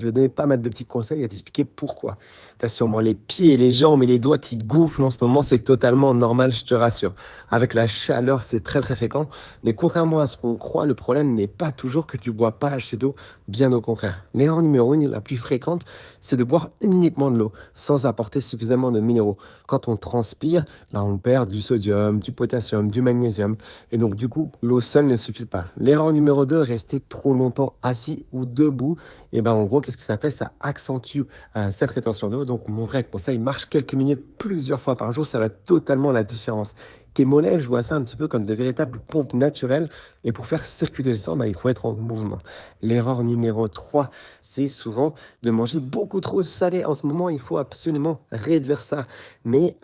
Je vais donner pas mal de petits conseils et t'expliquer pourquoi. Tu as sûrement les pieds, les jambes et les doigts qui gonflent en ce moment, c'est totalement normal, je te rassure. Avec la chaleur, c'est très très fréquent. Mais contrairement à ce qu'on croit, le problème n'est pas toujours que tu bois pas assez d'eau, bien au contraire. L'erreur numéro 1, la plus fréquente, c'est de boire uniquement de l'eau, sans apporter suffisamment de minéraux. Quand on transpire, là, on perd du sodium, du potassium, du magnésium. Et donc, du coup, l'eau seule ne suffit pas. L'erreur numéro 2, rester trop longtemps assis ou debout. Et ben, en gros, qu'est-ce que ça fait? Ça accentue cette rétention d'eau. Donc, mon vrai conseil, marche quelques minutes plusieurs fois par jour. Ça va totalement la différence. Tes mollets, je vois ça un petit peu comme de véritables pompes naturelles. Et pour faire circuler le sang, il faut être en mouvement. L'erreur numéro 3, c'est souvent de manger beaucoup trop salé. En ce moment, il faut absolument réduire ça. Mais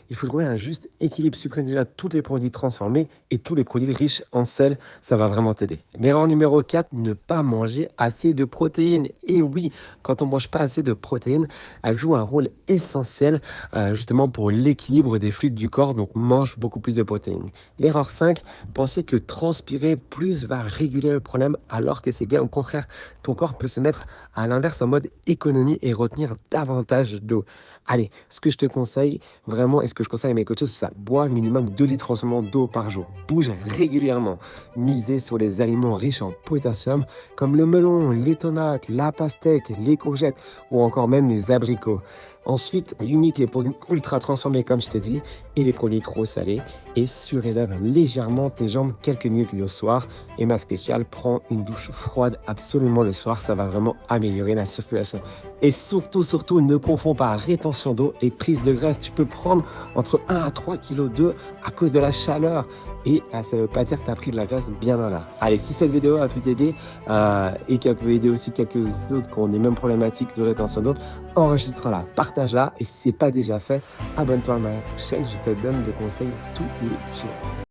il faut trouver un juste équilibre. Supprimer déjà tous les produits transformés et tous les produits riches en sel. Ça va vraiment t'aider. L'erreur numéro 4, ne pas manger assez de protéines. Et oui, quand on ne mange pas assez de protéines, elle joue un rôle essentiel justement pour l'équilibre des fluides du corps. Donc, mange beaucoup plus de protéines. L'erreur 5, penser que transpirer plus va réguler le problème alors que c'est bien au contraire. Ton corps peut se mettre à l'inverse en mode économie et retenir davantage d'eau. Allez, ce que je te conseille vraiment et ce que je conseille à mes coachs, c'est ça. Bois minimum 2 litres en ce moment d'eau par jour. Bouge régulièrement. Misez sur les aliments riches en potassium comme le melon, les tomates, la pastèque, les courgettes ou encore même les abricots. Ensuite, limite les produits ultra transformés comme je t'ai dit et les produits trop salés et surélève légèrement tes jambes quelques minutes le soir. Et ma spéciale, prends une douche froide absolument le soir, ça va vraiment améliorer la circulation. Et surtout, ne confonds pas rétention d'eau et prise de graisse. Tu peux prendre entre 1 à 3 kg d'eau à cause de la chaleur. Et ça ne veut pas dire que tu as pris de la graisse bien là. Allez, si cette vidéo a pu t'aider et qu'elle peut aider aussi quelques autres qui ont les mêmes problématiques de rétention d'eau, enregistre-la, partage-la. Et si ce n'est pas déjà fait, abonne-toi à ma chaîne, je te donne des conseils tous les jours.